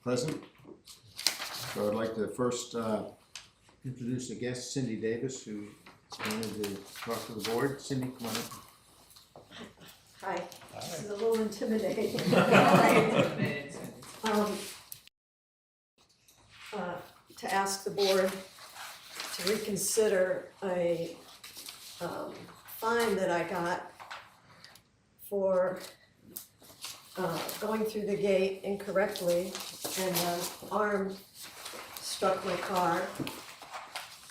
present. So I'd like to first introduce a guest, Cindy Davis, who wanted to talk to the board. Cindy, come on up. Hi. This is a little intimidating. To ask the board to reconsider a fine that I got for going through the gate incorrectly and an arm struck my car.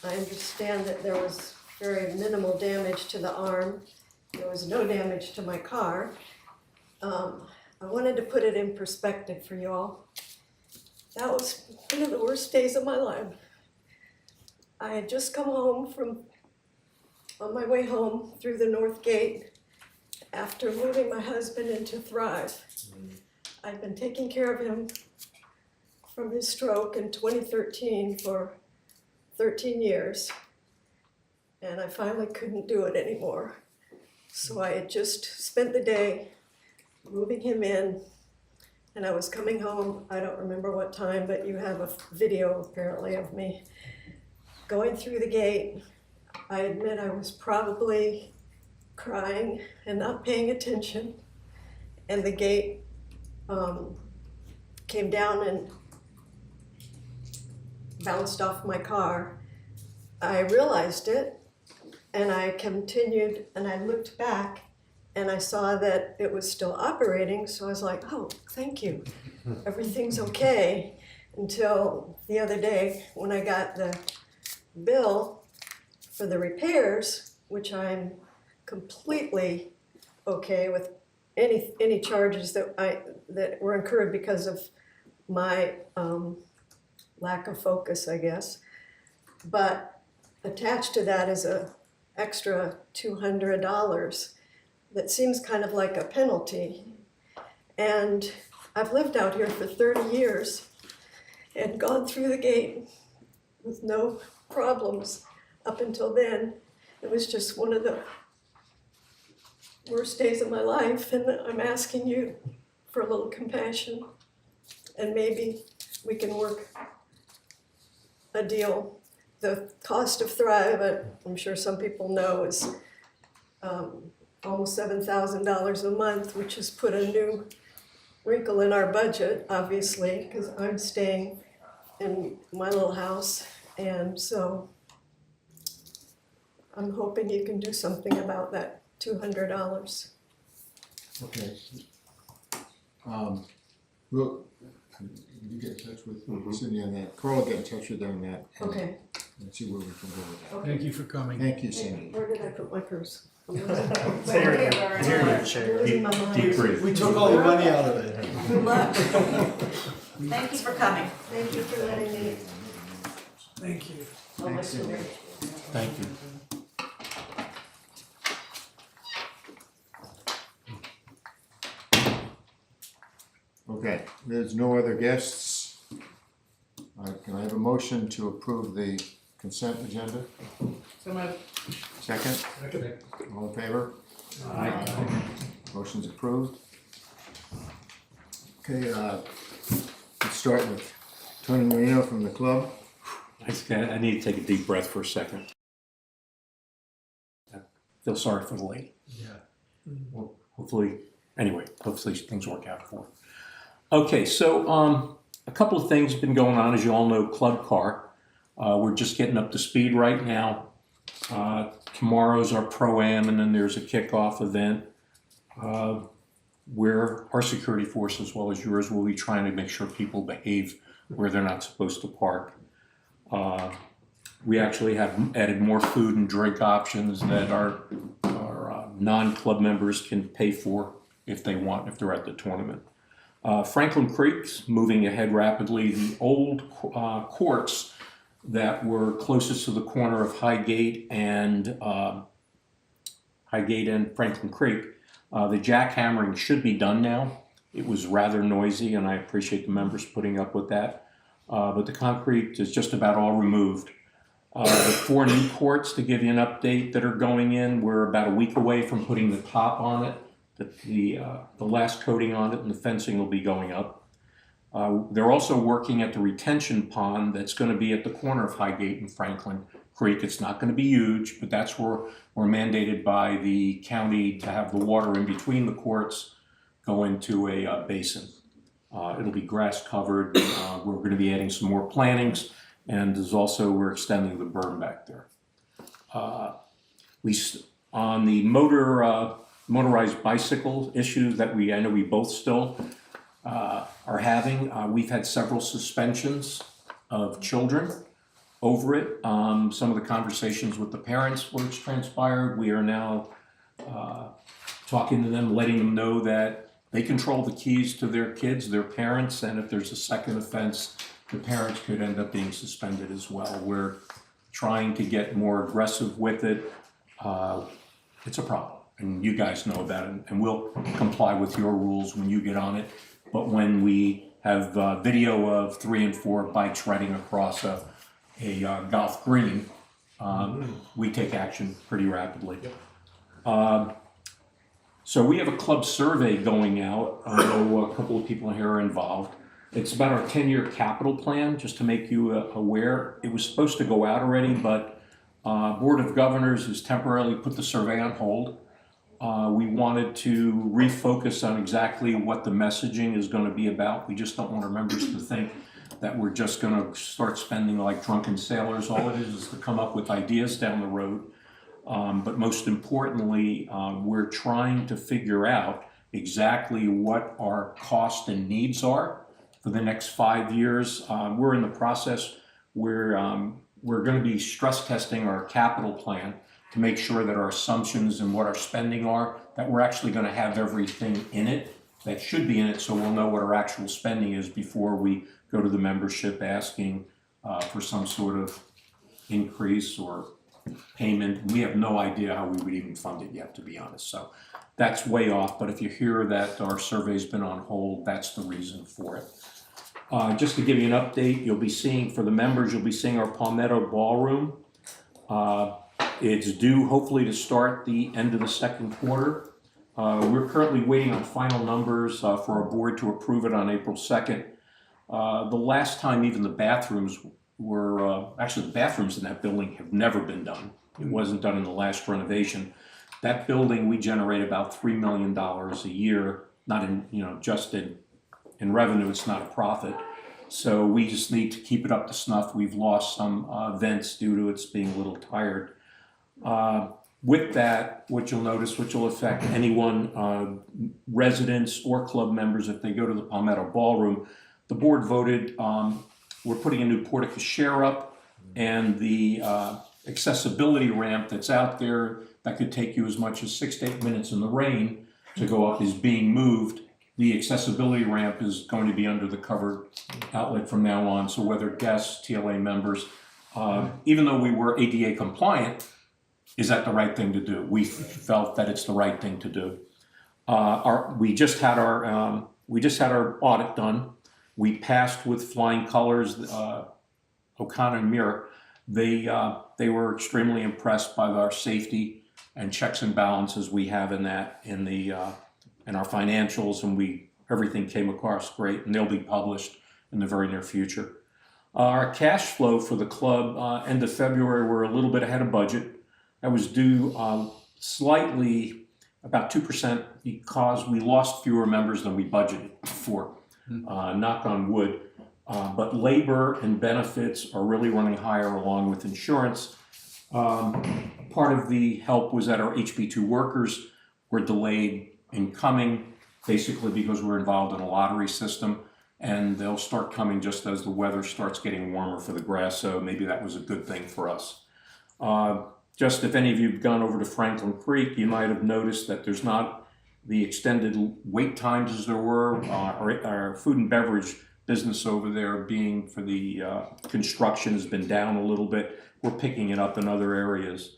I understand that there was very minimal damage to the arm. There was no damage to my car. I wanted to put it in perspective for you all. That was one of the worst days of my life. I had just come home on my way home through the North Gate after moving my husband into Thrive. I'd been taking care of him from his stroke in 2013 for 13 years, and I finally couldn't do it anymore. So I had just spent the day moving him in, and I was coming home, I don't remember what time, but you have a video apparently of me going through the gate. I admit I was probably crying and not paying attention, and the gate came down and bounced off my car. I realized it, and I continued, and I looked back, and I saw that it was still operating, so I was like, oh, thank you, everything's okay, until the other day when I got the bill for the repairs, which I'm completely okay with any charges that were incurred because of my lack of focus, I guess. But attached to that is a extra $200 that seems kind of like a penalty. And I've lived out here for 30 years and gone through the gate with no problems up until then. It was just one of the worst days of my life, and I'm asking you for a little compassion, and maybe we can work a deal. The cost of Thrive, I'm sure some people know, is almost $7,000 a month, which has put a new wrinkle in our budget, obviously, because I'm staying in my little house, and so I'm hoping you can do something about that $200. Okay. Look, you get in touch with Cindy on that. Carl will get in touch with her on that. Okay. And see where we can go with that. Okay. Thank you for coming. Thank you, Cindy. Where did I put my purse? I'm It's here in your chair. losing my mind. Deep breathe. We took all the money out of it. Good luck. Thank you for coming. Thank you for letting me. Thank you. Thanks, Cindy. Thank you. Okay, there's no other guests. Can I have a motion to approve the consent agenda? So moved. Second? All in favor? Aye. Motion's approved. Okay, let's start with Tony Marino from the club. I need to take a deep breath for a second. I feel sorry for the lady. Yeah. Well, hopefully things work out for her. Okay, so a couple of things have been going on. As you all know, Club Car. We're just getting up to speed right now. Tomorrow's our Pro-Am, and then there's a kickoff event where our security force, as well as yours, will be trying to make sure people behave where they're not supposed to park. We actually have added more food and drink options that our non-club members can pay for if they want, if they're at the tournament. Franklin Creek's moving ahead rapidly. The old courts that were closest to the corner of Highgate and Franklin Creek, the jackhammering should be done now. It was rather noisy, and I appreciate the members putting up with that. But the concrete is just about all removed. The 4 new courts, to give you an update, that are going in, we're about a week away from putting the top on it. The last coating on it, and the fencing will be going up. They're also working at the retention pond that's going to be at the corner of Highgate and Franklin Creek. It's not going to be huge, but that's where we're mandated by the county to have the water in between the courts go into a basin. It'll be grass covered. We're going to be adding some more plantings, and there's also, we're extending the berm back there. On the motorized bicycle issue that I know we both still are having, we've had several suspensions of children over it. Some of the conversations with the parents where it's transpired, we are now talking to them, letting them know that they control the keys to their kids, their parents, and if there's a second offense, the parents could end up being suspended as well. We're trying to get more aggressive with it. It's a problem, and you guys know about it, and we'll comply with your rules when you get on it. But when we have video of 3 and 4 bikes riding across a golf green, we take action pretty rapidly. So we have a club survey going out. I know a couple of people here are involved. It's about our 10-year capital plan, just to make you aware. It was supposed to go out already, but Board of Governors has temporarily put the survey on hold. We wanted to refocus on exactly what the messaging is going to be about. We just don't want our members to think that we're just going to start spending like drunken sailors. All it is to come up with ideas down the road. But most importantly, we're trying to figure out exactly what our costs and needs are for the next 5 years. We're in the process where we're going to be stress testing our capital plan to make sure that our assumptions and what our spending are, that we're actually going to have everything in it that should be in it, so we'll know what our actual spending is before we go to the membership asking for some sort of increase or payment. We have no idea how we would even fund it yet, to be honest. So that's way off, but if you hear that our survey's been on hold, that's the reason for it. Just to give you an update, you'll be seeing, for the members, you'll be seeing our Palmetto Ballroom. It's due hopefully to start the end of the second quarter. We're currently waiting on final numbers for our board to approve it on April 2nd. The last time even the bathrooms were, actually the bathrooms in that building have never been done. It wasn't done in the last renovation. That building, we generate about $3 million a year, not in, just in revenue, it's not a profit. So we just need to keep it up to snuff. We've lost some vents due to its being a little tired. With that, what you'll notice, which will affect anyone, residents or club members, if they go to the Palmetto Ballroom, the board voted, we're putting a new porte cochere up, and the accessibility ramp that's out there that could take you as much as 6 to 8 minutes in the rain to go up is being moved. The accessibility ramp is going to be under the covered outlet from now on, so whether guests, TLA members, even though we were ADA compliant, is that the right thing to do? We felt that it's the right thing to do. We just had our audit done. We passed with flying colors. O'Connor and Muir, they were extremely impressed by our safety and checks and balances we have in our financials, and everything came across great, and they'll be published in the very near future. Our cash flow for the club end of February, we're a little bit ahead of budget. That was due slightly, about 2%, because we lost fewer members than we budgeted for. Knock on wood. But labor and benefits are really running higher along with insurance. Part of the help was that our HB2 workers were delayed in coming, basically because we're involved in a lottery system, and they'll start coming just as the weather starts getting warmer for the grass, so maybe that was a good thing for us. Just if any of you have gone over to Franklin Creek, you might have noticed that there's not the extended wait times as there were. Our food and beverage business over there, being for the construction, has been down a little bit. We're picking it up in other areas.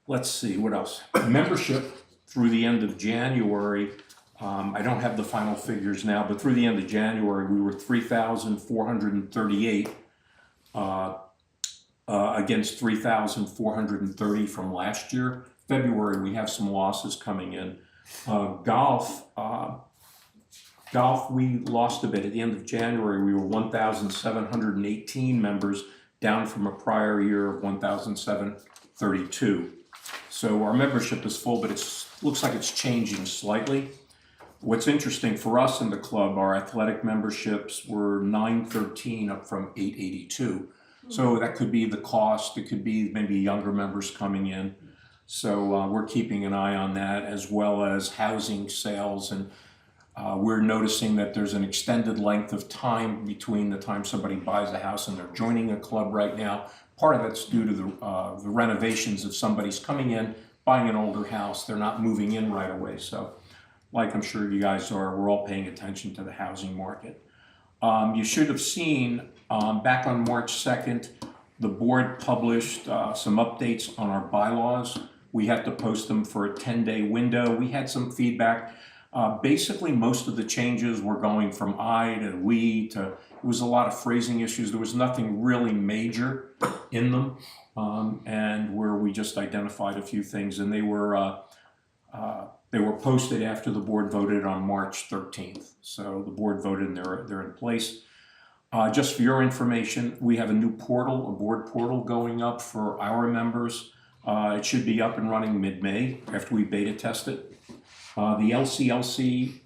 Let's see, what else? Membership through the end of January, I don't have the final figures now, but through the end of January, we were 3,438 against 3,430 from last year. February, we have some losses coming in. Golf Golf, we lost a bit. At the end of January, we were 1,718 members, down from a prior year of 1,732. So our membership is full, but looks like it's changing slightly. What's interesting for us in the club, our athletic memberships were 913 up from 882. So that could be the cost, it could be maybe younger members coming in. So we're keeping an eye on that, as well as housing sales, and we're noticing that there's an extended length of time between the time somebody buys a house and they're joining a club right now. Part of it's due to the renovations. If somebody's coming in, buying an older house, they're not moving in right away. So like I'm sure you guys are, we're all paying attention to the housing market. You should have seen back on March 2nd, the board published some updates on our bylaws. We had to post them for a 10-day window. We had some feedback. Basically, most of the changes were going from I to we to, it was a lot of phrasing issues. There was nothing really major in them, and where we just identified a few things, and they were posted after the board voted on March 13th. So the board voted and they're in place. Just for your information, we have a new portal, a board portal going up for our members. It should be up and running mid-May after we beta test it. The LCLC,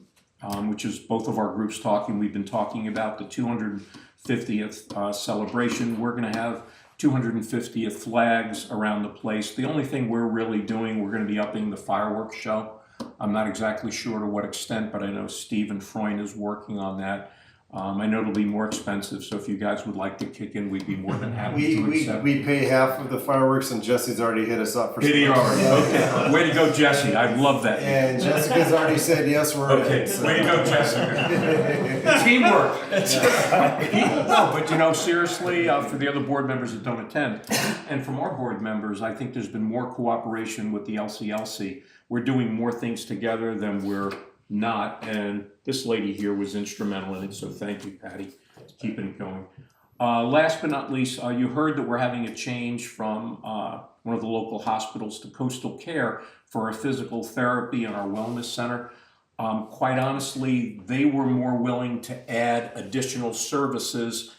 which is both of our groups talking, we've been talking about the 250th celebration. We're going to have 250th flags around the place. The only thing we're really doing, we're going to be upping the fireworks show. I'm not exactly sure to what extent, but I know Stephen Freund is working on that. I know it'll be more expensive, so if you guys would like to kick in, we'd be more than happy to accept. We pay half of the fireworks, and Jesse's already hit us up for. Did he already? Okay, way to go, Jesse. I love that. And Jessica's already said yes, we're Okay, in. So. way to go, Jesse. Teamwork. No, but you know, seriously, for the other board members that don't attend, and from our board members, I think there's been more cooperation with the LCLC. We're doing more things together than we're not, and this lady here was instrumental in it, so thank you, Patty, keeping it going. Last but not least, you heard that we're having a change from one of the local hospitals to Coastal Care for our physical therapy and our wellness center. Quite honestly, they were more willing to add additional services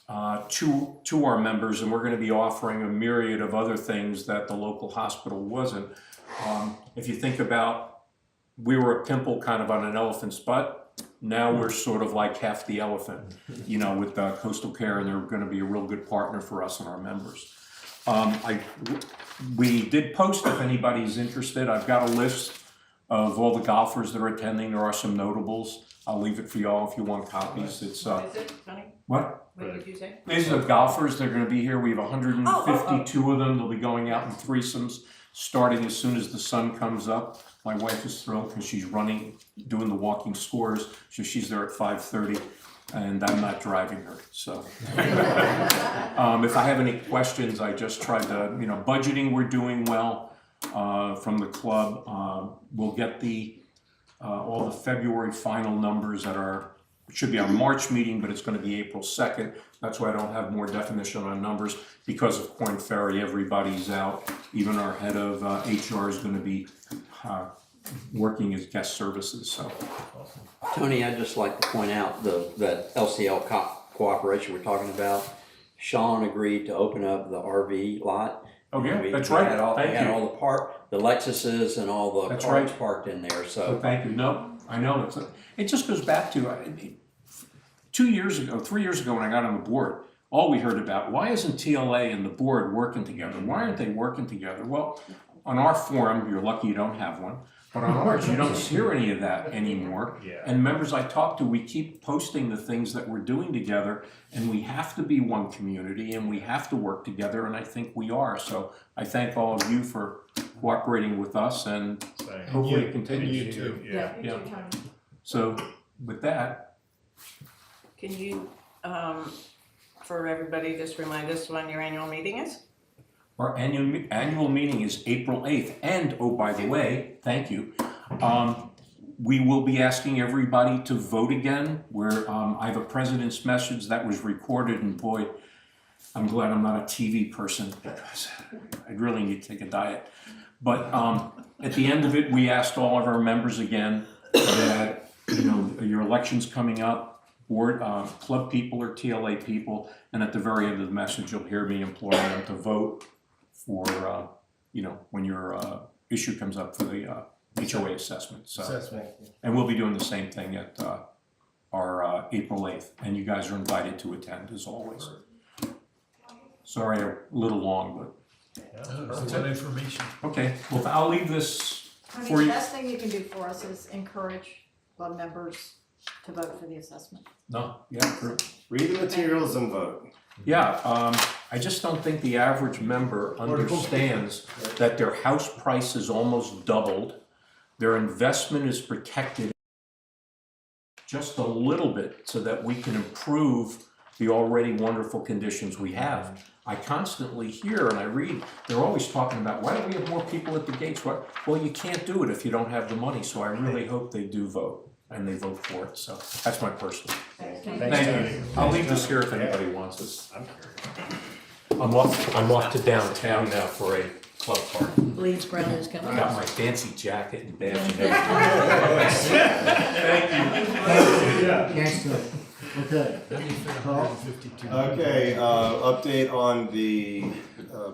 to our members, and we're going to be offering a myriad of other things that the local hospital wasn't. If you think about, we were a pimple kind of on an elephant's butt. Now we're sort of like half the elephant, you know, with Coastal Care, and they're going to be a real good partner for us and our members. We did post if anybody's interested. I've got a list of all the golfers that are attending. There are some notables. I'll leave it for y'all if you want copies. It's What is it, Tony? what? What did you say? These are the golfers. They're going to be here. We have 152 of them. They'll be going out in threesomes starting as soon as the sun comes up. My wife is thrilled because she's running, doing the walking scores. So she's there at 5:30, and I'm not driving her. So if I have any questions, I just tried to, you know, budgeting we're doing well from the club. We'll get all the February final numbers that should be our March meeting, but it's going to be April 2nd. That's why I don't have more definition on numbers, because of Corn Ferry, everybody's out. Even our head of HR is going to be working as guest services. So, Tony, I'd just like to point out that LCL cooperation we're talking about. Sean agreed to open up the RV lot. oh yeah, We that's right. had all the Lexuses and all the That's cars right. parked in there. So So thank you. No, I know it just goes back to 3 years ago when I got on the board. All we heard about, why isn't TLA and the board working together? Why aren't they working together? Well, on our forum, you're lucky you don't have one, but on ours, you don't hear any of that anymore. Yeah. And members I talk to, we keep posting the things that we're doing together, and we have to be one community, and we have to work together, and I think we are. So I thank all of you for cooperating with us, and hopefully it continues. You too. Yeah. you Yeah. too, Tony. So with that, Can you, for everybody, just remind us when your annual meeting is? our annual meeting is April 8th, and oh, by the way, thank you. We will be asking everybody to vote again. I have a president's message that was recorded, and boy, I'm glad I'm not a TV person because I really need to take a diet. But at the end of it, we asked all of our members again that you know, your election's coming up, board, club people or TLA people, and at the very end of the message, you'll hear me imploring them to vote for, you know, when your issue comes up for the HOA assessment, so. Assessment. And we'll be doing the same thing at our April 8th, and you guys are invited to attend as always. Sorry, a little long, That's that information. but, okay, well, I'll leave this I mean, for the you. best thing you can do for us is encourage club members to vote for the assessment. No, yeah, true. Read the materials and vote. Yeah, I just don't think the average member understands that their house price is almost doubled. Their investment is protected just a little bit so that we can improve the already wonderful conditions we have. I constantly hear and I read, they're always talking about, why don't we have more people at the gates? Well, you can't do it if you don't have the money, so I really hope they do vote and they vote for it, so that's my personal. Thank Thank you. I'll leave this here if anybody wants this. I'm off to downtown now for a club party. Leeds Brown is I coming. got my fancy jacket and badge and everything. Thank you. Thanks, Tom. Okay. Okay, update on the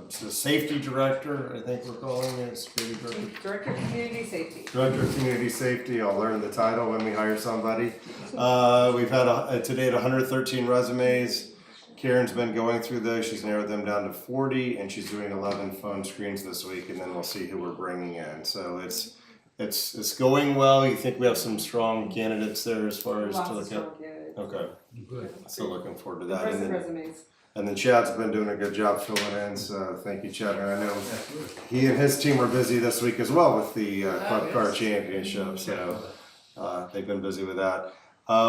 safety director, I think we're calling it, security director. Director of Community Safety. Director of Community Safety, I'll learn the title when we hire somebody. We've had to date 113 resumes. Karen's been going through those, she's narrowed them down to 40, and she's doing 11 phone screens this week, and then we'll see who we're bringing in. So it's going well. You think we have some strong candidates there as far as to Lots of look at? strong candidates. Okay, Good. so looking forward to that. And Impressive then, resumes. and then Chad's been doing a good job filling in, so thank you, Chad. And I know he and his team were busy this week as well with the Club Car Championship, so they've been busy with that.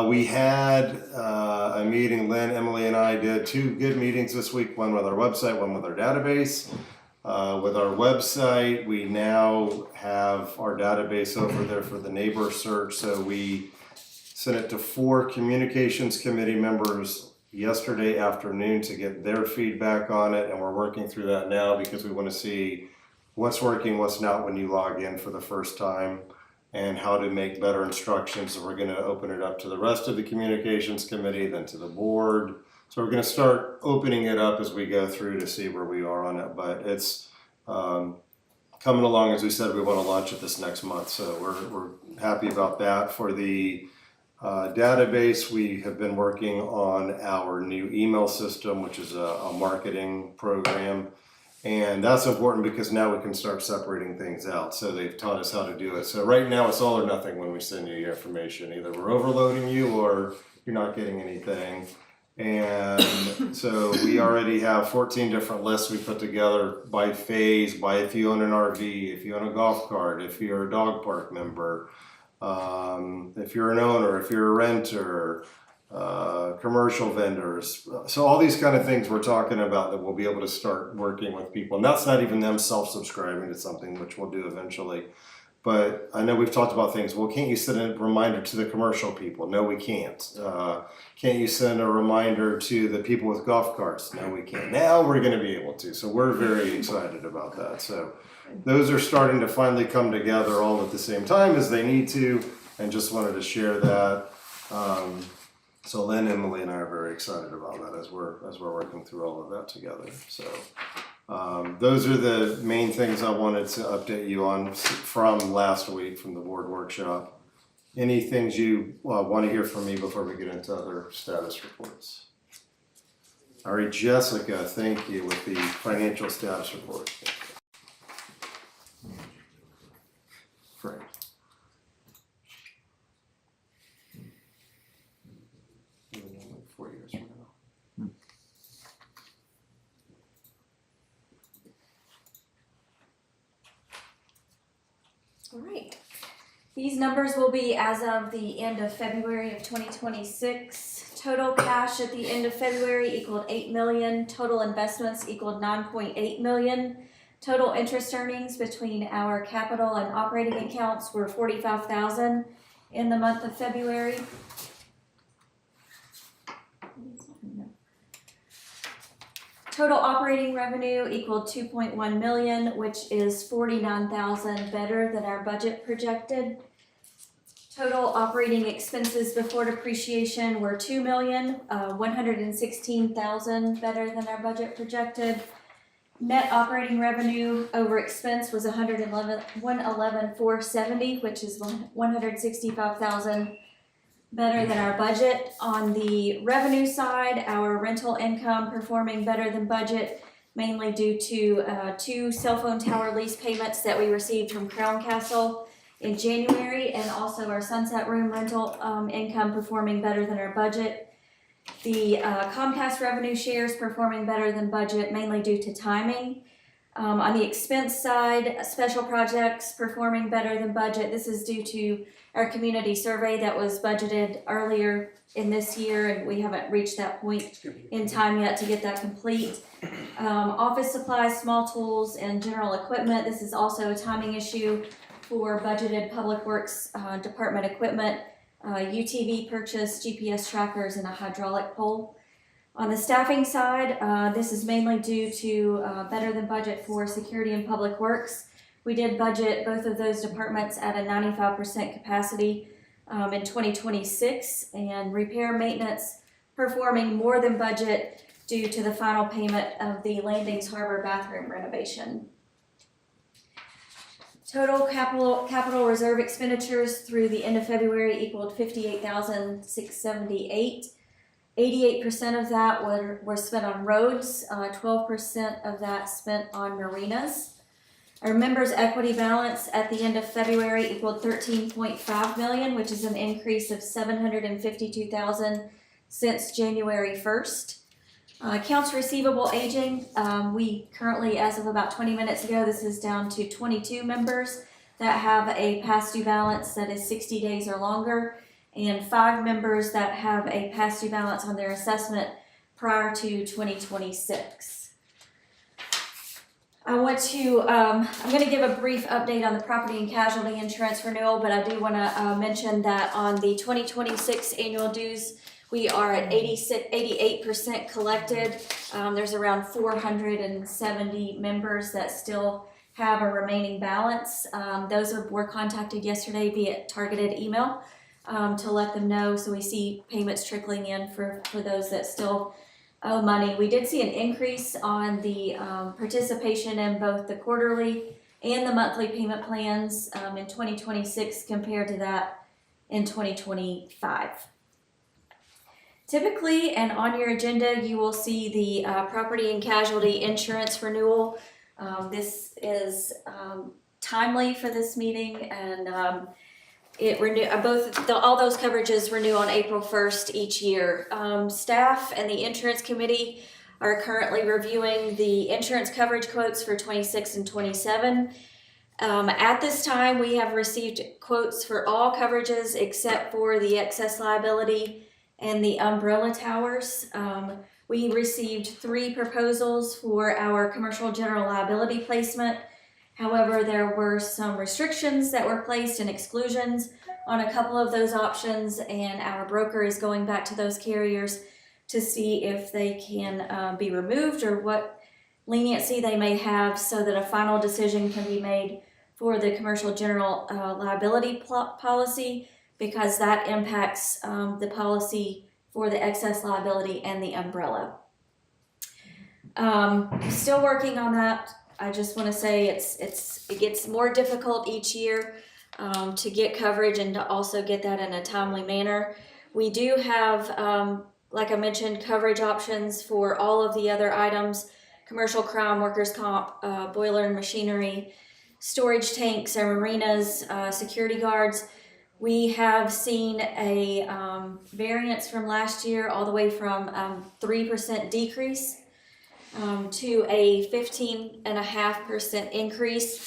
We had a meeting, Lynn, Emily, and I did 2 good meetings this week, one with our website, one with our database. With our website, we now have our database over there for the neighbor search, so we sent it to 4 communications committee members yesterday afternoon to get their feedback on it, and we're working through that now because we want to see what's working, what's not when you log in for the first time, and how to make better instructions. So we're going to open it up to the rest of the communications committee, then to the board. So we're going to start opening it up as we go through to see where we are on it, but it's coming along. As we said, we want to launch it this next month, so we're happy about that. For the database, we have been working on our new email system, which is a marketing program. And that's important because now we can start separating things out. So they've taught us how to do it. So right now it's all or nothing when we send you your information. Either we're overloading you or you're not getting anything. And so we already have 14 different lists we put together by phase, by if you own an RV, if you own a golf cart, if you're a dog park member, if you're an owner, if you're a renter, commercial vendors. So all these kind of things we're talking about that we'll be able to start working with people. And that's not even them self-subscribing to something, which we'll do eventually. But I know we've talked about things. Well, can't you send a reminder to the commercial people? No, we can't. Can't you send a reminder to the people with golf carts? No, we can't. Now we're going to be able to. So we're very excited about that. So those are starting to finally come together all at the same time as they need to, and just wanted to share that. So Lynn, Emily, and I are very excited about that as we're working through all of that together. So those are the main things I wanted to update you on from last week from the board workshop. Any things you want to hear from me before we get into other status reports? All right, Jessica, thank you with the financial status report. Frank. Like 4 years from now. All right. These numbers will be as of the end of February of 2026. Total cash at the end of February equaled $8 million. Total investments equaled $9.8 million. Total interest earnings between our capital and operating accounts were $45,000 in the month of February. Total operating revenue equaled $2.1 million, which is $49,000 better than our budget projected. Total operating expenses before depreciation were $2,116,000, better than our budget projected. Net operating revenue over expense was $111,470, which is $165,000 better than our budget. On the revenue side, our rental income performing better than budget, mainly due to 2 cell phone tower lease payments that we received from Crown Castle in January, and also our Sunset Room rental income performing better than our budget. The Comcast revenue shares performing better than budget, mainly due to timing. On the expense side, special projects performing better than budget. This is due to our community survey that was budgeted earlier in this year, and we haven't reached that point in time yet to get that complete. Office supplies, small tools, and general equipment. This is also a timing issue for budgeted Public Works Department equipment, UTV purchase, GPS trackers, and a hydraulic pole. On the staffing side, this is mainly due to better than budget for security and Public Works. We did budget both of those departments at a 95% capacity in 2026, and repair maintenance performing more than budget due to the final payment of the Landings Harbor bathroom renovation. Total capital reserve expenditures through the end of February equaled $58,678. 88% of that were spent on roads, 12% of that spent on marinas. Our members' equity balance at the end of February equaled $13.5 million, which is an increase of $752,000 since January 1st. Accounts receivable aging, we currently, as of about 20 minutes ago, this is down to 22 members that have a past due balance that is 60 days or longer, and 5 members that have a past due balance on their assessment prior to 2026. I'm going to give a brief update on the property and casualty insurance renewal, but I do want to mention that on the 2026 annual dues, we are at 88% collected. There's around 470 members that still have a remaining balance. Those were contacted yesterday via targeted email to let them know. So we see payments trickling in for those that still owe money. We did see an increase on the participation in both the quarterly and the monthly payment plans in 2026 compared to that in 2025. Typically, and on your agenda, you will see the property and casualty insurance renewal. This is timely for this meeting, and all those coverages renew on April 1st each year. Staff and the insurance committee are currently reviewing the insurance coverage quotes for 26 and 27. At this time, we have received quotes for all coverages except for the excess liability and the umbrella towers. We received 3 proposals for our commercial general liability placement. However, there were some restrictions that were placed and exclusions on a couple of those options, and our broker is going back to those carriers to see if they can be removed or what leniency they may have so that a final decision can be made for the commercial general liability policy, because that impacts the policy for the excess liability and the umbrella. Still working on that. I just want to say it gets more difficult each year to get coverage and to also get that in a timely manner. We do have, like I mentioned, coverage options for all of the other items: commercial crime, workers' comp, boiler and machinery, storage tanks, our marinas, security guards. We have seen a variance from last year all the way from 3% decrease to a 15.5% increase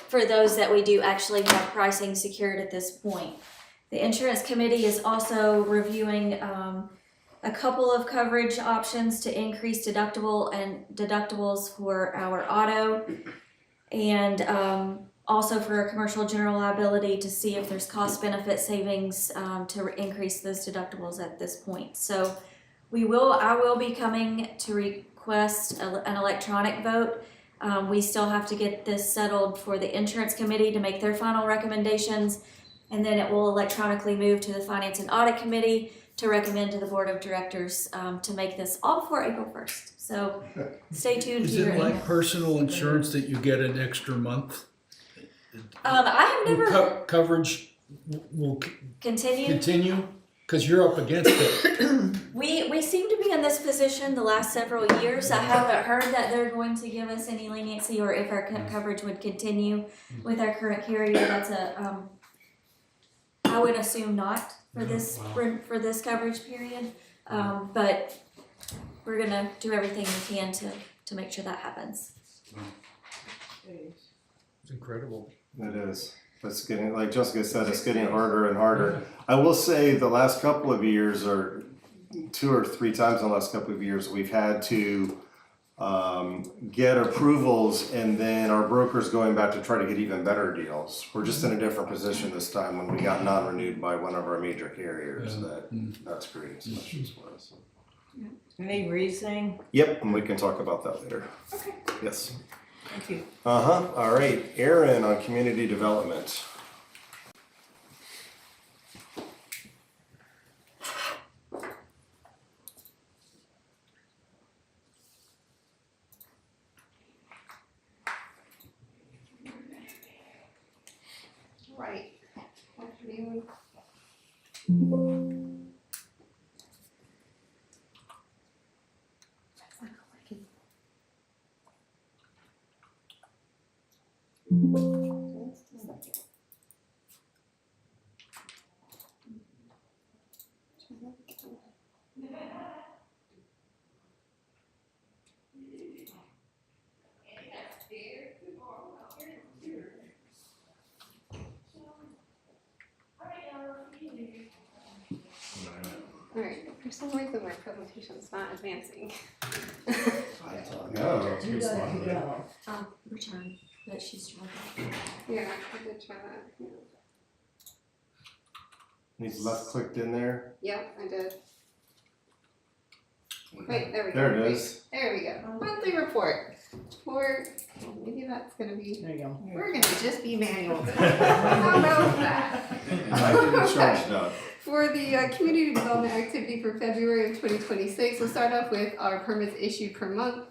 for those that we do actually have pricing secured at this point. The insurance committee is also reviewing a couple of coverage options to increase deductibles for our auto, and also for a commercial general liability to see if there's cost benefit savings to increase those deductibles at this point. So I will be coming to request an electronic vote. We still have to get this settled for the insurance committee to make their final recommendations, And then it will electronically move to the Finance and Audit Committee to recommend to the Board of Directors to make this all before April 1st. So stay tuned Is to your it like email. personal insurance that you get an extra month? I have Will never coverage will continued. continue? Because you're up against it. We seem to be in this position the last several years. I haven't heard that they're going to give us any leniency or if our coverage would continue with our current carrier. That's a I would assume not for this for this coverage period. But we're gonna do everything we can to make sure that happens. It's incredible. It is. It's getting, like Jessica said, it's getting harder and harder. I will say the last couple of years, or 2 or 3 times in the last couple of years, we've had to get approvals and then our broker's going back to try to get even better deals. We're just in a different position this time when we got non-renewed by one of our major carriers. That's creating some issues for us. Any reasoning? Yep, and we can talk about that later. Okay, Yes. thank you. All right, Aaron on community development. Right. Afternoon. Alright, for some reason my presentation's not advancing. No. Return, but she's trying. Yeah, I did try that. Yeah. He's left clicked in there. Yep, I did. Wait, there we go. There it is. There we go. Monthly report. For, maybe that's gonna be, There you go. we're gonna just be manual today. How about that? I didn't charge that. For the community development activity for February of 2026, we'll start off with our permits issued per month.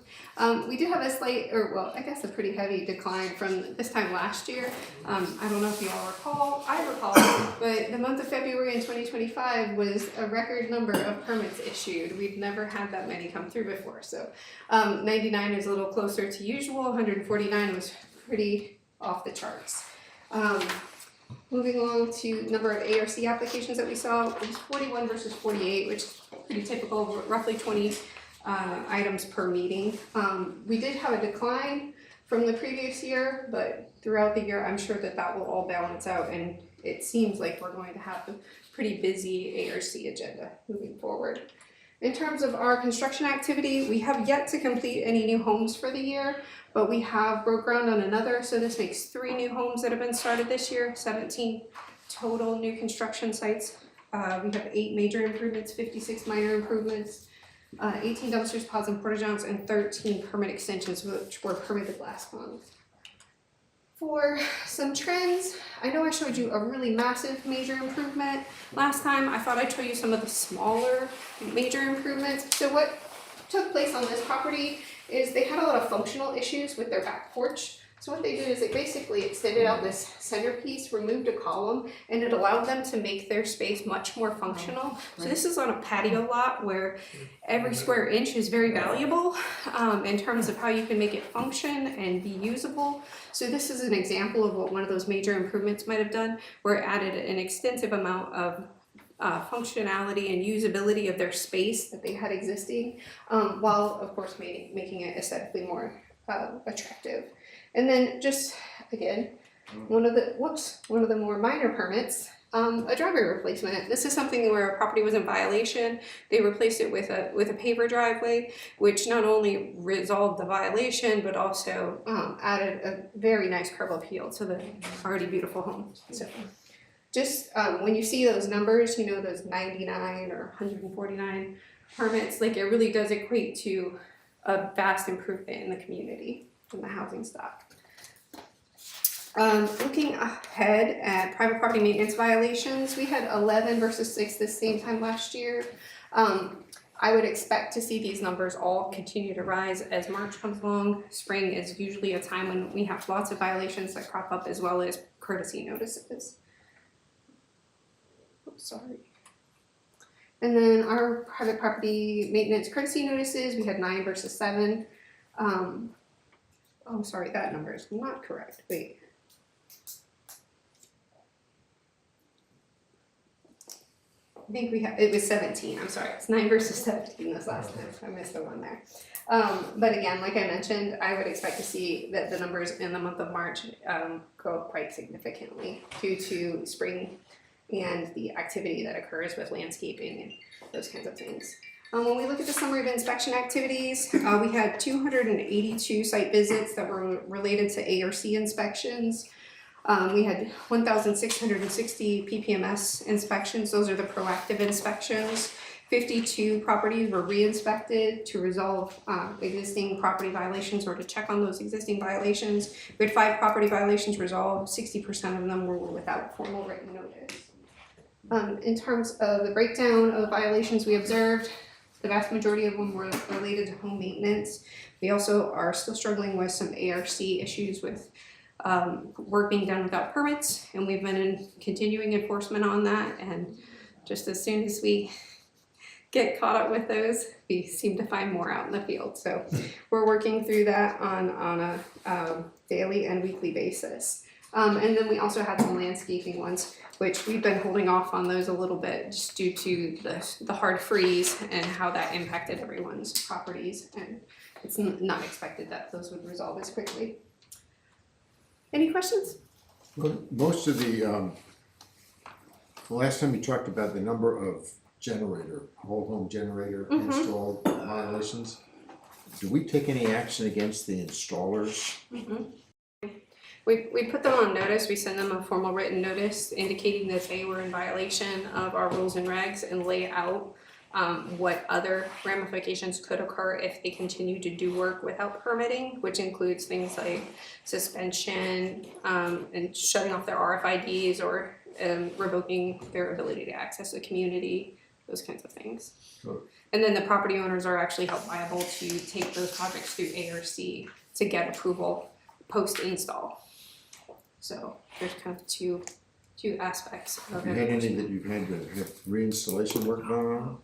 We did have a slight, or well, I guess a pretty heavy decline from this time last year. I don't know if you all recall, I recall, but the month of February in 2025 was a record number of permits issued. We've never had that many come through before, so 99 is a little closer to usual, 149 was pretty off the charts. Moving along to number of ARC applications that we saw, it was 41 versus 48, which is pretty typical, roughly 20 items per meeting. We did have a decline from the previous year, but throughout the year, I'm sure that that will all balance out, and it seems like we're going to have a pretty busy ARC agenda moving forward. In terms of our construction activity, we have yet to complete any new homes for the year, but we have broke ground on another, so this makes 3 new homes that have been started this year, 17 total new construction sites. We have 8 major improvements, 56 minor improvements, 18 dumpsters, pods, and porta-johns, and 13 permit extensions, which were permitted last month. For some trends, I know I showed you a really massive major improvement last time. I thought I'd show you some of the smaller major improvements. So what took place on this property is they had a lot of functional issues with their back porch. So what they did is they basically extended out this centerpiece, removed a column, and it allowed them to make their space much more functional. So this is on a patio lot where every square inch is very valuable in terms of how you can make it function and be usable. So this is an example of what one of those major improvements might have done, where it added an extensive amount of functionality and usability of their space that they had existing, while of course making it aesthetically more attractive. And then just again, one of the more minor permits, a driveway replacement. This is something where a property was in violation. They replaced it with a paver driveway, which not only resolved the violation but also added a very nice curb appeal to the already beautiful home. So just when you see those numbers, you know, those 99 or 149 permits, like it really does equate to a vast improvement in the community, in the housing stock. Looking ahead at private property maintenance violations, we had 11 versus 6 this same time last year. I would expect to see these numbers all continue to rise as March comes along. Spring is usually a time when we have lots of violations that crop up, as well as courtesy notices. Oh, sorry. And then our private property maintenance courtesy notices, we had 9 versus 7. Oh, sorry, that number is not correct. Wait. I think it was 17, I'm sorry, it's 9 versus 17 this last time, I missed the one there. But again, like I mentioned, I would expect to see that the numbers in the month of March go up quite significantly due to spring and the activity that occurs with landscaping and those kinds of things. When we look at the summary of inspection activities, we had 282 site visits that were related to ARC inspections. We had 1,660 PPMS inspections. Those are the proactive inspections. 52 properties were re-inspected to resolve existing property violations or to check on those existing violations. We had 5 property violations resolved. 60% of them were without formal written notice. In terms of the breakdown of violations we observed, the vast majority of them were related to home maintenance. We also are still struggling with some ARC issues with work being done without permits, and we've been in continuing enforcement on that, and just as soon as we get caught up with those, we seem to find more out in the field. So we're working through that on a daily and weekly basis. And then we also had some landscaping ones, which we've been holding off on those a little bit just due to the hard freeze and how that impacted everyone's properties, and it's not expected that those would resolve as quickly. Any questions? Well, most of the last time you talked about the number of whole home generator installed violations. Do we take any action against the installers? We put them on notice. We send them a formal written notice indicating that they were in violation of our rules and regs, and lay out what other ramifications could occur if they continue to do work without permitting, which includes things like suspension and shutting off their RFIDs or revoking their ability to access the community, those kinds of things. Sure. And then the property owners are actually held liable to take those projects through ARC to get approval post-install. So there's kind of two aspects of Have you had any it. that you've had to have reinstallation work done on?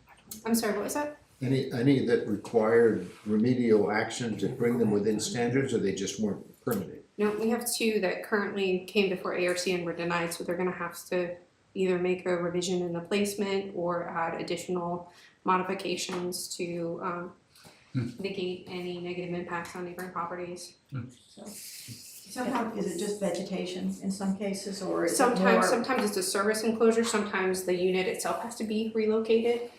I'm sorry, what was that? Any that required remedial action to bring them within standards, or they just weren't permitted? No, we have 2 that currently came before ARC and were denied, so they're gonna have to either make a revision in the placement or add additional modifications to negate any negative impacts on neighboring properties. Sometimes, is it just vegetation in some cases, or is it more? Sometimes it's a service enclosure, sometimes the unit itself has to be relocated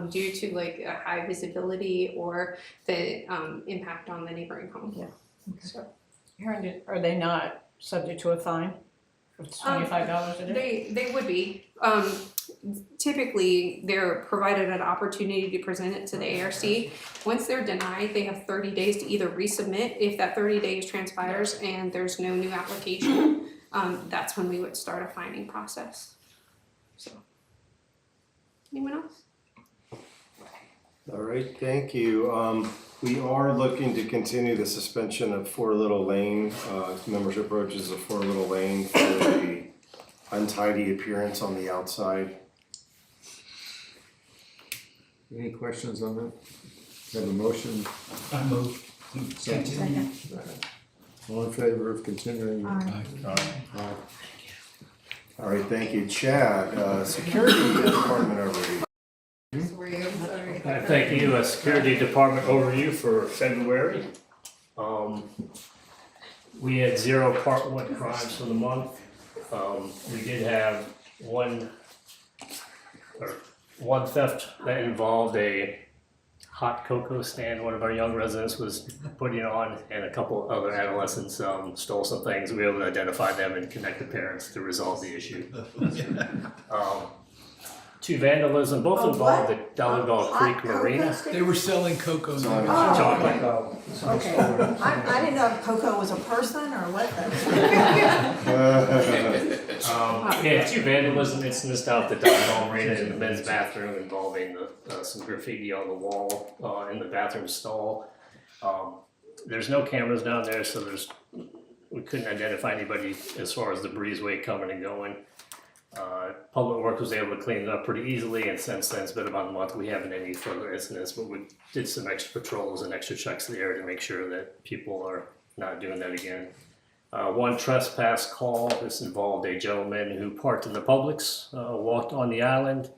due to like a high visibility or the impact on the neighboring home. Yeah. So, Karen, are they not subject to a fine? It's $25 a day? they would be. Typically, they're provided an opportunity to present it to the ARC. Once they're denied, they have 30 days to either resubmit. If that 30 days transpires and there's no new application, that's when we would start a fining process. So, anyone else? All right, thank you. We are looking to continue the suspension of Four Little Lane, membership approaches of Four Little Lane for the untidy appearance on the outside. Any questions on that? Have a motion? I move. Second. All in favor of continuing? Aye. Aye. All right, thank you. Chad, Security Department overview. Thank you, Security Department overview for February. We had 0 Part 1 crimes for the month. We did have one theft that involved a hot cocoa stand one of our young residents was putting on, and a couple other adolescents stole some things. We were able to identify them and connect the parents to resolve the issue. to vandalism, both Of involved what? the Donegal Hot Creek Marina. cocoa stick? They were selling cocoa. So I'm- Chocolate. Okay, I didn't know if cocoa was a person or what. Yeah, two vandalism incidents down at the Donegal Marina in the men's bathroom involving some graffiti on the wall in the bathroom stall. There's no cameras down there, so we couldn't identify anybody as far as the breezeway coming and going. Public Works was able to clean it up pretty easily, and since then, it's been about a month, we haven't any further incidents, but we did some extra patrols and extra checks of the area to make sure that people are not doing that again. One trespass call, this involved a gentleman who parked in the Publix, walked on the island,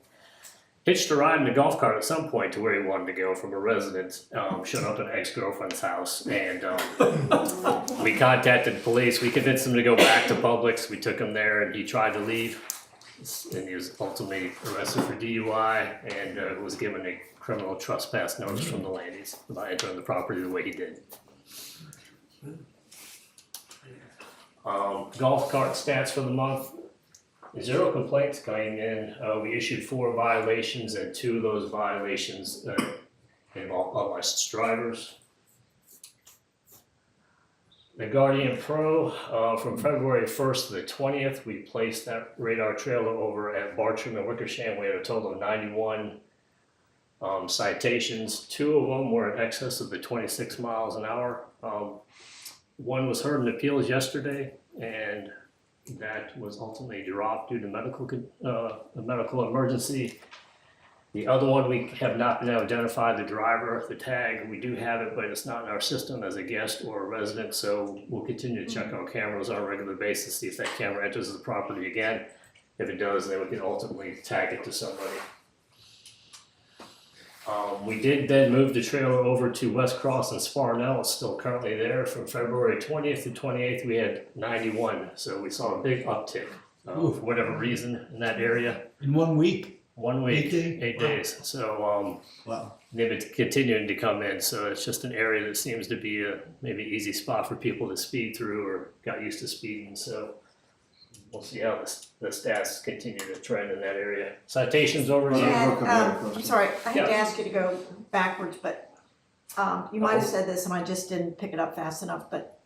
hitched a ride in a golf cart at some point to where he wanted to go from a residence, showed up at an ex-girlfriend's house, and we contacted the police. We convinced him to go back to Publix. We took him there, and he tried to leave, and he was ultimately arrested for DUI and was given a criminal trespass notice from the Landys about entering the property the way he did. Golf cart stats for the month. 0 complaints coming in. We issued 4 violations, and 2 of those violations involve unlicensed drivers. The Guardian Pro, from February 1st to the 20th, we placed that radar trailer over at Bartram and Wickersham. We had a total of 91 citations. 2 of them were in excess of the 26 miles an hour. One was heard in appeals yesterday, and that was ultimately dropped due to a medical emergency. The other one, we have not been able to identify the driver, the tag. We do have it, but it's not in our system as a guest or a resident, so we'll continue to check our cameras on a regular basis, see if that camera enters the property again. If it does, then we can ultimately tag it to somebody. We did then move the trailer over to West Cross and Sparnell. It's still currently there. From February 20th to 28th, we had 91. So we saw a big uptick for whatever reason in that area. In 1 week? 1 week, 8 days? 8 days. So they've been continuing to come in. So it's just an area that seems to be a maybe easy spot for people to speed through or got used to speeding. So we'll see how the stats continue to trend in that area. Citations over to you. And, I'm sorry, I hate to Yeah. ask you to go backwards, but you might have said this and I just didn't pick it up fast enough, but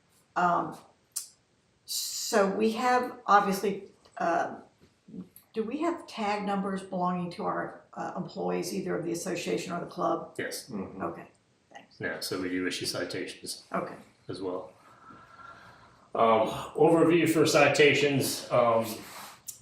so we have obviously, do we have tag numbers belonging to our employees, either of the association or the club? Yes. Okay, thanks. Yeah, so we do issue citations Okay. as well. Overview for citations.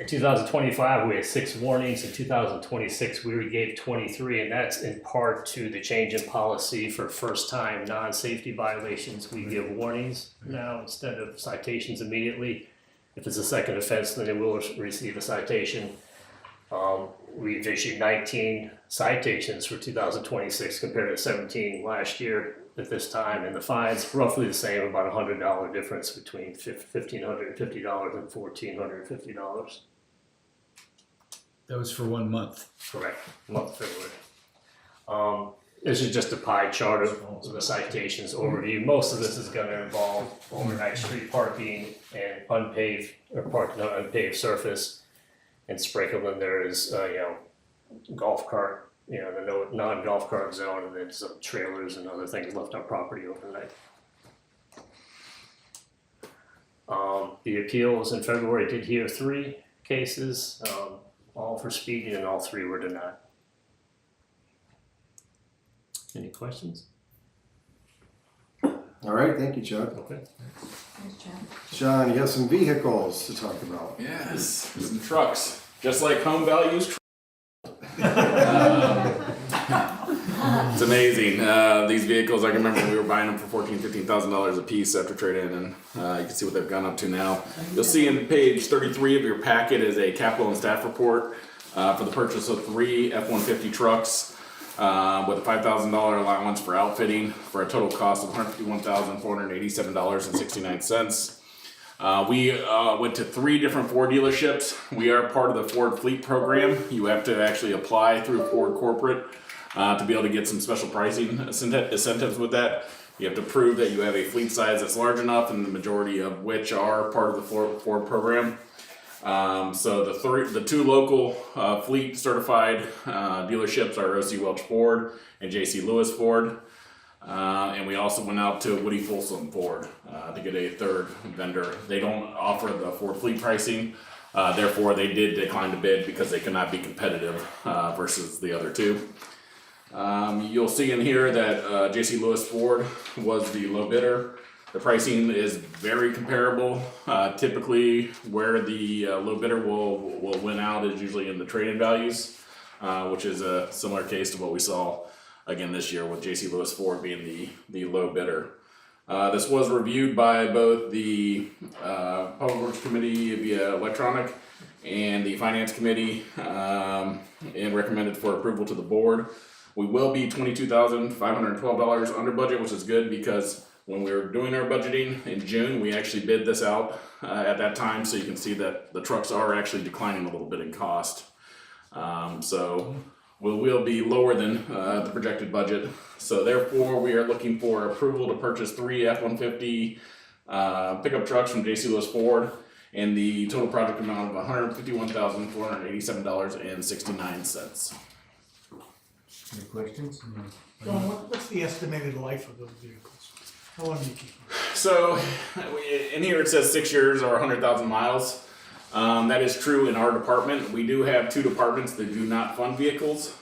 In 2025, we had 6 warnings. In 2026, we gave 23, and that's in part to the change in policy for first-time non-safety violations. We give warnings now instead of citations immediately. If it's a second offense, then they will receive a citation. We've issued 19 citations for 2026 compared to 17 last year at this time, and the fines roughly the same, about $100 difference between $1,550 and $1,450. That was for 1 month. Correct, month of February. This is just a pie chart of the citations overview. Most of this is going to involve overnight street parking and unpaved or parking on unpaved surface, and sprinkled in there is golf cart, the non-golf cart zone, and then some trailers and other things left on property overnight. The appeals in February did hear 3 cases, all for speeding, and all 3 were denied. Any questions? All right, thank you, Chuck. Okay. Thanks, Chad. Sean, you have some vehicles to talk about. Yes, some trucks, just like home values. It's amazing. These vehicles, I can remember we were buying them for $14,000-$15,000 a piece after trade-in, and you can see what they've gone up to now. You'll see in page 33 of your packet is a capital and staff report for the purchase of 3 F-150 trucks with a $5,000 allowance for outfitting for a total cost of $151,487.69. We went to 3 different Ford dealerships. We are part of the Ford Fleet program. You have to actually apply through Ford Corporate to be able to get some special pricing incentives with that. You have to prove that you have a fleet size that's large enough, and the majority of which are part of the Ford program. So the two local fleet certified dealerships are OC Welch Ford and JC Lewis Ford. And we also went out to Woody Folsom Ford to get a third vendor. They don't offer the Ford fleet pricing, therefore they did decline to bid because they could not be competitive versus the other two. You'll see in here that JC Lewis Ford was the low bidder. The pricing is very comparable. Typically, where the low bidder will win out is usually in the trade-in values, which is a similar case to what we saw again this year with JC Lewis Ford being the low bidder. This was reviewed by both the Public Works Committee via electronic and the Finance Committee and recommended for approval to the board. We will be $22,512 under budget, which is good because when we were doing our budgeting in June, we actually bid this out at that time, so you can see that the trucks are actually declining a little bit in cost. So we will be lower than the projected budget. So therefore, we are looking for approval to purchase 3 F-150 pickup trucks from JC Lewis Ford, and the total project amount of $151,487.69. Any questions? John, what's the estimated life of those vehicles? How long do you keep them? So in here it says 6 years or 100,000 miles. That is true in our department. We do have 2 departments that do not fund vehicles.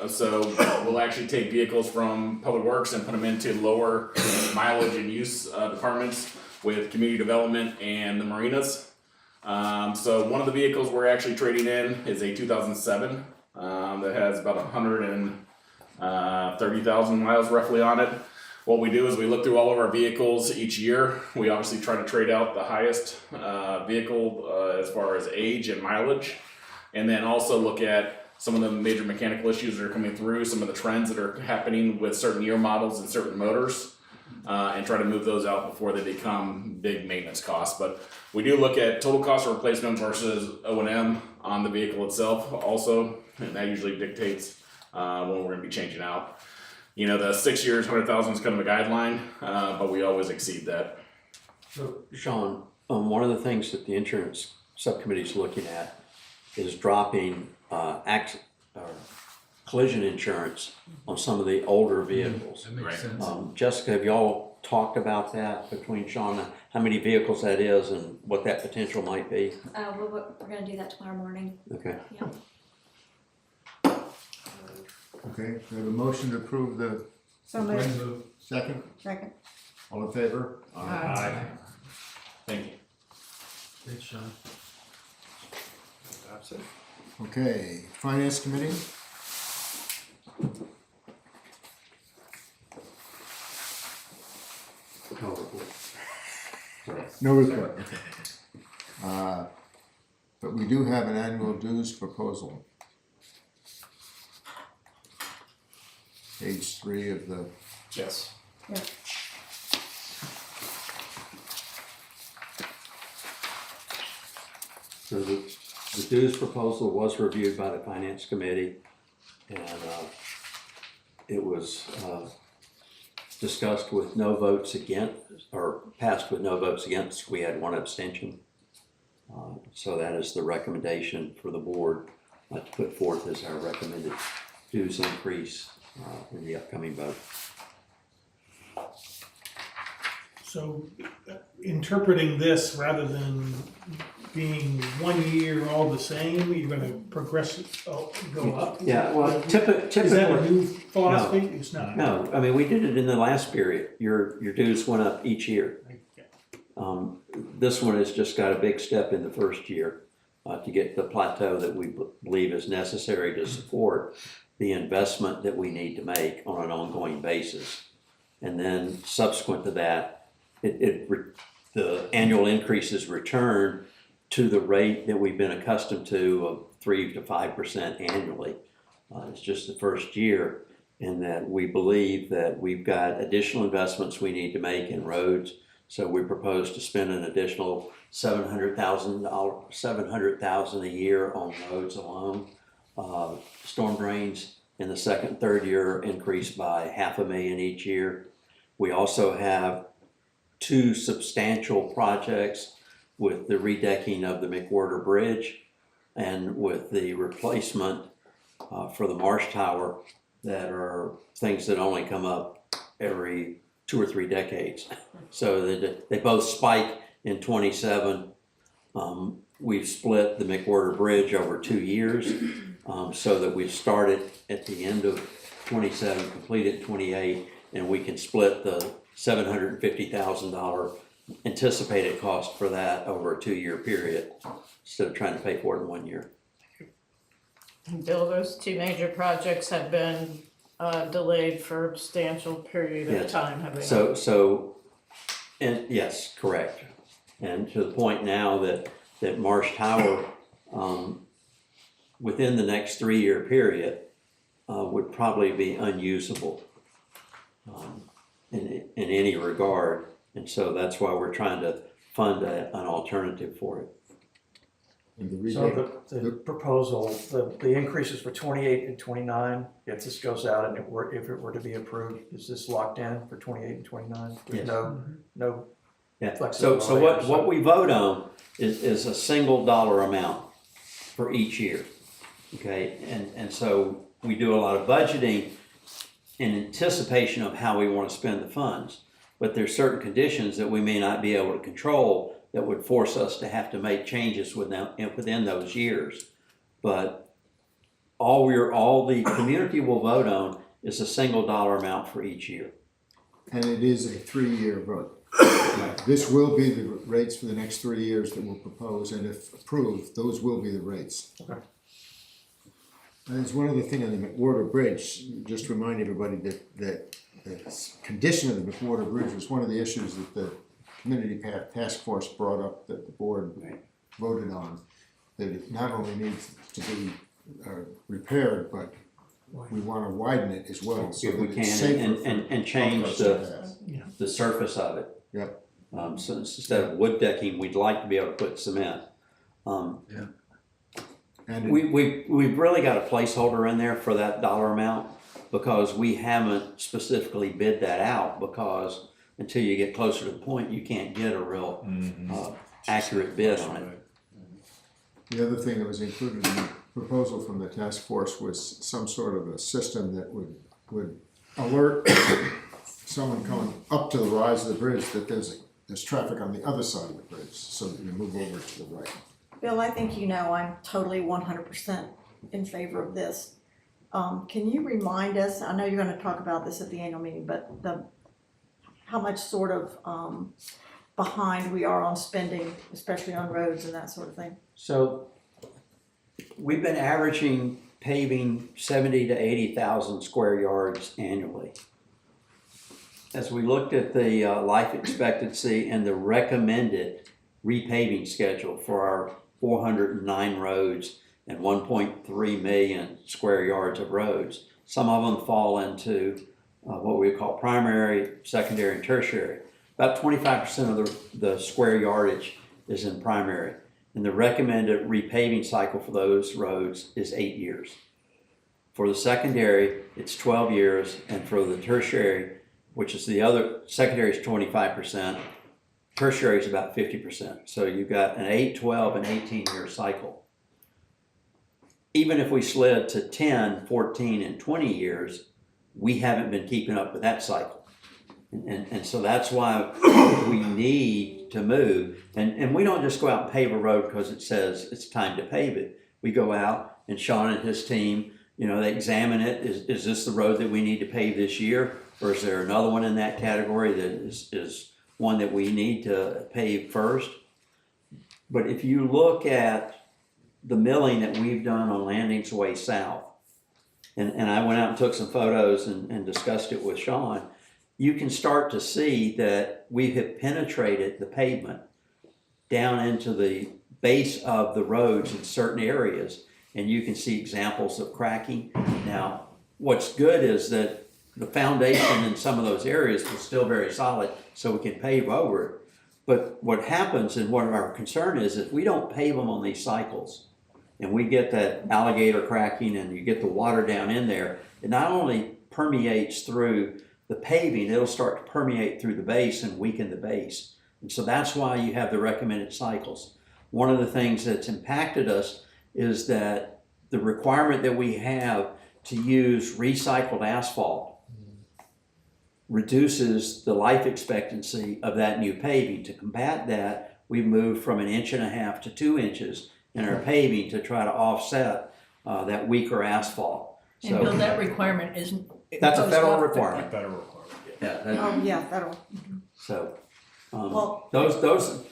So we'll actually take vehicles from Public Works and put them into lower mileage and use departments with community development and the marinas. So one of the vehicles we're actually trading in is a 2007 that has about 130,000 miles roughly on it. What we do is we look through all of our vehicles each year. We obviously try to trade out the highest vehicle as far as age and mileage, and then also look at some of the major mechanical issues that are coming through, some of the trends that are happening with certain year models and certain motors, and try to move those out before they become big maintenance costs. But we do look at total cost of replacement versus O&M on the vehicle itself also, and that usually dictates when we're going to be changing out. You know, the 6 years, 100,000 is kind of a guideline, but we always exceed that. So, Sean, one of the things that the insurance subcommittee is looking at is dropping collision insurance on some of the older vehicles. That makes Right. sense. Jessica, have y'all talked about that between Sean, how many vehicles that is and what that potential might be? We're gonna do that tomorrow morning. Okay. Okay, we have a motion to approve the So moved. Move. second. Second. All in favor? Aye. Thank you. Thanks, Sean. That's it. Okay, Finance Committee? No report, okay. But we do have an annual dues proposal. Page 3 of the, Yes. So the dues proposal was reviewed by the finance committee, and it was discussed with no votes against, or passed with no votes against. We had 1 abstention. So that is the recommendation for the board to put forth as our recommended dues increase in the upcoming vote. So interpreting this rather than being 1 year all the same, you're gonna progress it, go up? Yeah, well, typically. Is that a new philosophy? It's not. No, I mean, we did it in the last period. Your dues went up each year. This one has just got a big step in the first year to get the plateau that we believe is necessary to support the investment that we need to make on an ongoing basis. And then subsequent to that, the annual increases return to the rate that we've been accustomed to of 3 to 5% annually. It's just the first year, in that we believe that we've got additional investments we need to make in roads. So we propose to spend an additional $700,000 a year on roads alone. Storm drains in the second and third year increase by $500,000 each year. We also have 2 substantial projects with the redecking of the McWhorter Bridge and with the replacement for the Marsh Tower, that are things that only come up every 2 or 3 decades. So they both spike in '27. We've split the McWhorter Bridge over 2 years, so that we started at the end of '27, completed '28, and we can split the $750,000 anticipated cost for that over a 2-year period, instead of trying to pay for it in 1 year. Bill, those 2 major projects have been delayed for a substantial period of Yes. time, have they? And yes, correct. And to the point now that Marsh Tower, within the next 3-year period, would probably be unusable in any regard. And so that's why we're trying to fund an alternative for it. And the So rebate, the proposal, the increases for '28 and '29, if this goes out and if it were to be approved, is this locked in for '28 and '29? Yes. No Yeah, flexibility. so what we vote on is a single dollar amount for each year, okay? And so we do a lot of budgeting in anticipation of how we want to spend the funds. But there's certain conditions that we may not be able to control that would force us to have to make changes within those years. But all the community will vote on is a single dollar amount for each year. and it is a 3-year vote. This will be the rates for the next 3 years that we'll propose, and if approved, those will be the rates. Okay. And there's one other thing on the McWhorter Bridge, just to remind everybody that the condition of the McWhorter Bridge was one of the issues that the Community Task Force brought up, that the board voted on, that it not only needs to be repaired, but we want to widen it as well, so If we that can, it's safer for and change golf carts to pass. the surface of it. Yep. So instead of wood decking, we'd like to be able to put cement. And We've really got a placeholder in there for that dollar amount, because we haven't specifically bid that out, because until you get closer to the point, you can't get a real accurate bid on it. the other thing that was included in the proposal from the task force was some sort of a system that would alert someone coming up to the rise of the bridge that there's traffic on the other side of the bridge, so that you move over to the right. Bill, I think you know I'm totally 100% in favor of this. Can you remind us, I know you're gonna talk about this at the annual meeting, but how much sort of behind we are on spending, especially on roads and that sort of thing? So we've been averaging paving 70 to 80,000 square yards annually. As we looked at the life expectancy and the recommended repaving schedule for our 409 roads and 1.3 million square yards of roads, some of them fall into what we call primary, secondary, and tertiary. About 25% of the square yardage is in primary, and the recommended repaving cycle for those roads is 8 years. For the secondary, it's 12 years, and for the tertiary, which is the other, secondary is 25%, tertiary is about 50%. So you've got an 8, 12, and 18-year cycle. Even if we slid to 10, 14, and 20 years, we haven't been keeping up with that cycle. And so that's why we need to move. And we don't just go out and pave a road because it says it's time to pave it. We go out, and Sean and his team, they examine it. Is this the road that we need to pave this year? Or is there another one in that category that is one that we need to pave first? But if you look at the milling that we've done on Landings Way South, and I went out and took some photos and discussed it with Sean, you can start to see that we have penetrated the pavement down into the base of the roads in certain areas, and you can see examples of cracking. Now, what's good is that the foundation in some of those areas was still very solid, so we can pave over it. But what happens, and what our concern is, if we don't pave them on these cycles, and we get that alligator cracking and you get the water down in there, it not only permeates through the paving, it'll start to permeate through the base and weaken the base. And so that's why you have the recommended cycles. One of the things that's impacted us is that the requirement that we have to use recycled asphalt reduces the life expectancy of that new paving. To combat that, we moved from 1.5 inches to 2 inches in our paving to try to offset that weaker asphalt. And Bill, that requirement isn't. That's a goes federal up. requirement. Federal requirement. Yeah, that- Oh, yeah, federal. so, Well-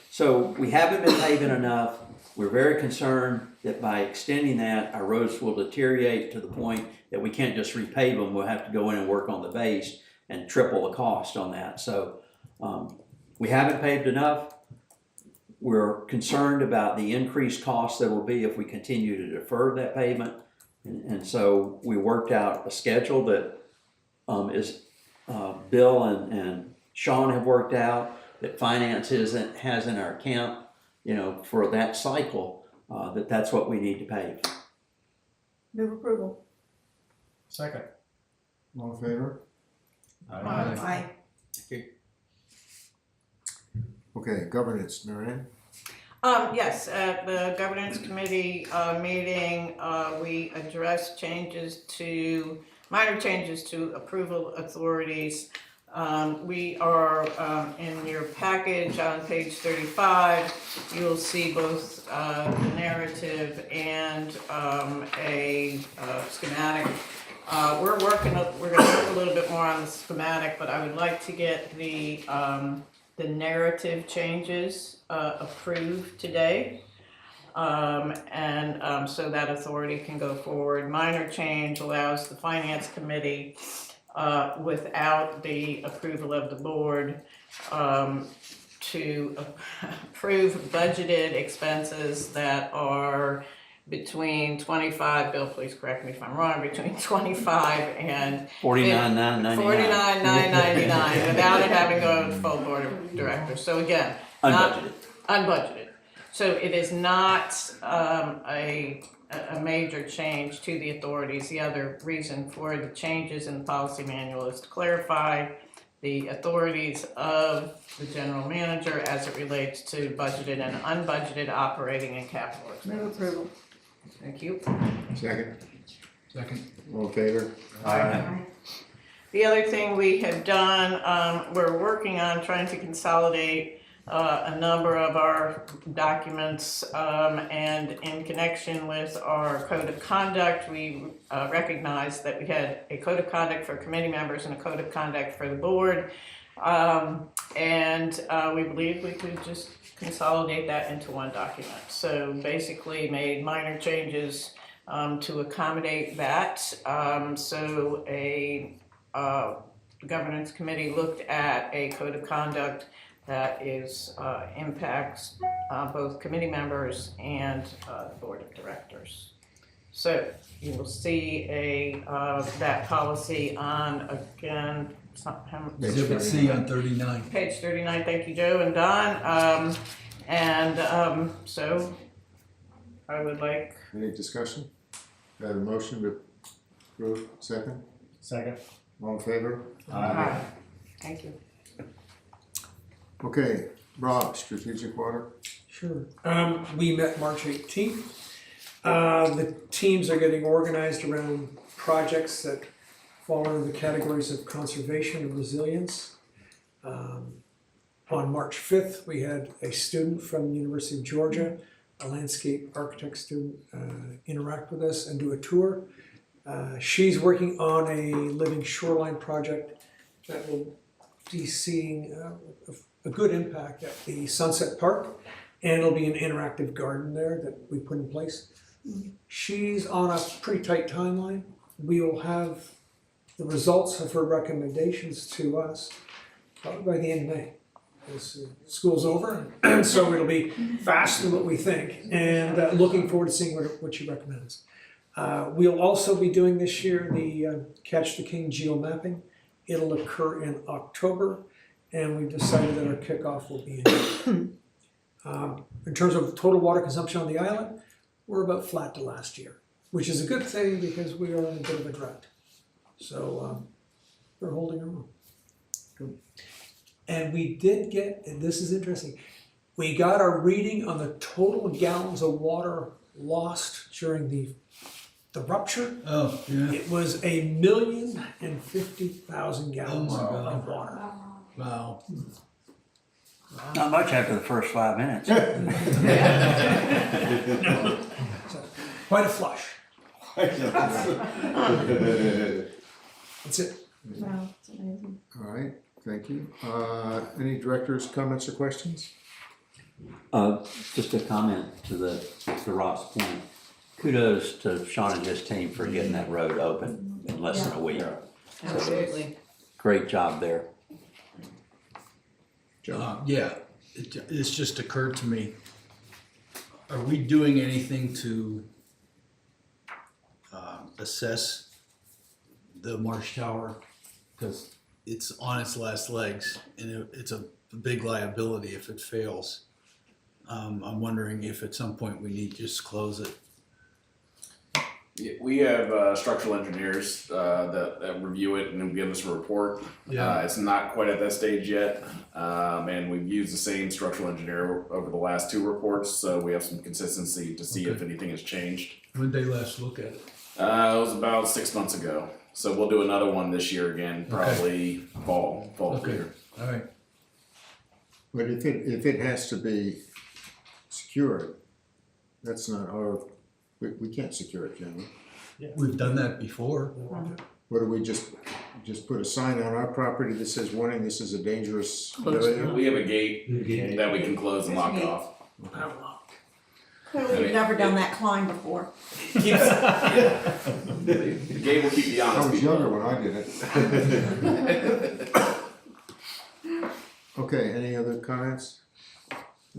so we haven't been paving enough. We're very concerned that by extending that, our roads will deteriorate to the point that we can't just repave them. We'll have to go in and work on the base and triple the cost on that. So, we haven't paved enough. We're concerned about the increased costs that will be if we continue to defer that pavement. And so we worked out a schedule that is Bill and Sean have worked out, that finance has in our account, for that cycle, that's what we need to pave. Move approval. Second. All in favor? Aye. Okay, governance, Marianne? Yes, at the governance committee meeting, we addressed minor changes to approval authorities. We are in your package on page 35, you'll see both the narrative and a schematic. We're gonna work a little bit more on the schematic, but I would like to get the narrative changes approved today. So that authority can go forward. Minor change allows the finance committee, without the approval of the board, to approve budgeted expenses that are between 25, Bill, please correct me if I'm wrong, between 25 and $49,999. $49,999 without it having to go to the full board of directors. So again, unbudgeted. So it is not a major change to the authorities. The other reason for the changes in the policy manual is to clarify the authorities of the general manager as it relates to budgeted and unbudgeted operating and capital expenses. Move approval. Thank you. Second? Second. All in favor? Aye. The other thing we have done, we're working on trying to consolidate a number of our documents, and in connection with our code of conduct, we recognized that we had a code of conduct for committee members and a code of conduct for the board. We believe we could just consolidate that into one document. So basically made minor changes to accommodate that. So a governance committee looked at a code of conduct that impacts both committee members and the board of directors. So you will see that policy on, again, Exhibit C on 39. page 39. Thank you, Joe and Don. So I would like. Any discussion? I have a motion to approve, second? Second. All in favor? Thank you. Okay, Rob, strategic water? Sure. We met March 18th. The teams are getting organized around projects that fall under the categories of conservation and resilience. On March 5th, we had a student from the University of Georgia, a landscape architect student, interact with us and do a tour. She's working on a living shoreline project that will be seeing a good impact at the Sunset Park, and it'll be an interactive garden there that we put in place. She's on a pretty tight timeline. We will have the results of her recommendations to us probably by the end of May. As school's over, and so it'll be faster than what we think, and looking forward to seeing what she recommends. We'll also be doing this year the Catch the King geomapping. It'll occur in October, and we've decided that our kickoff will be in June. In terms of total water consumption on the island, we're about flat to last year, which is a good thing because we are in a bit of a drought. So we're holding our own. And we did get, and this is interesting, we got our reading on the total gallons of water lost during the rupture. Oh, yeah. It was 1,050,000 gallons Oh my God. of water. Wow. Not much after the first 5 minutes. So, quite a flush. That's it. Wow, it's amazing. All right, thank you. Any directors' comments or questions? Just a comment to Rob's point. Kudos to Sean and his team for getting that road open in less than a week. Absolutely. Great job there. Yeah, it's just occurred to me. Are we doing anything to assess the Marsh Tower? Because it's on its last legs and it's a big liability if it fails. I'm wondering if at some point we need to just close it. Yeah, we have structural engineers that review it and give us a report. Yeah. It's not quite at that stage yet, and we've used the same structural engineer over the last 2 reports, so we have some consistency to see if anything has changed. When did they last look at it? It was about 6 months ago, so we'll do another one this year again, probably fall Okay. year. All right. But if it has to be secured, that's not our, we can't secure it, can we? We've done that before. What do we just put a sign on our property that says warning, this is a dangerous area? We have a gate that we can close and lock off. Clearly, we've never done that climb before. The gate will keep you I honest. was younger when I did it. Okay, any other comments?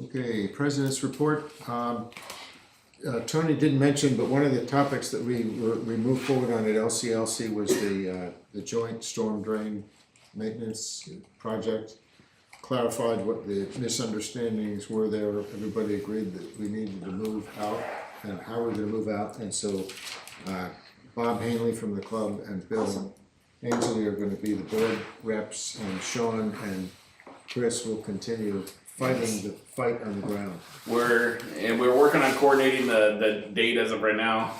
Okay, President's report. Tony didn't mention, but one of the topics that we moved forward on at LCLC was the joint storm drain maintenance project. Clarified what the misunderstandings were there. Everybody agreed that we needed to move out and how we're gonna move out. And so Bob Hanley from the club and Bill Ainsley are gonna be the board reps, and Sean and Chris will continue fighting the fight on the ground. We're working on coordinating the date as of right now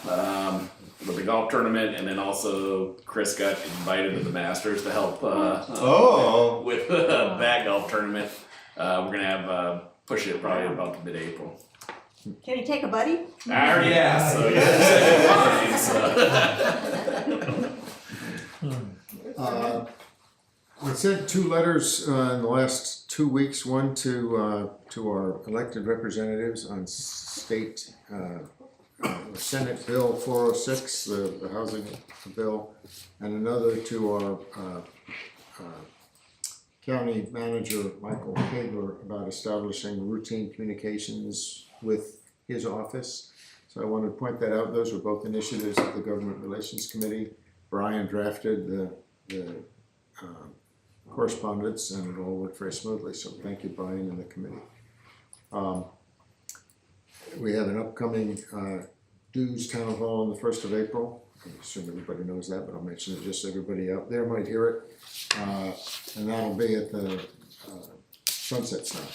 with the golf tournament, and then also Chris got invited to the Masters to help with that golf tournament. We're gonna have push it probably about mid-April. Can you take a buddy? I already asked, so yeah. We sent 2 letters in the last 2 weeks, one to our elected representatives on state Senate Bill 406, the housing bill, and another to our county manager, Michael Kagler, about establishing routine communications with his office. So I wanted to point that out. Those were both initiatives of the Government Relations Committee. Brian drafted the correspondence, and it all worked very smoothly, so thank you, Brian, and the committee. We have an upcoming dues town hall on the 1st of April. I assume everybody knows that, but I'll mention it just so everybody out there might hear it. And that'll be at the Sunset Center.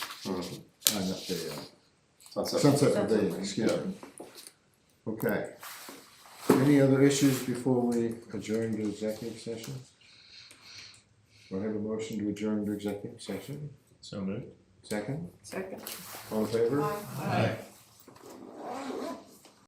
Not the Sunset Pavilion, excuse me. Okay. Any other issues before we adjourn to executive session? Do I have a motion to adjourn to executive session? So moved. Second? Second. All in favor? Aye.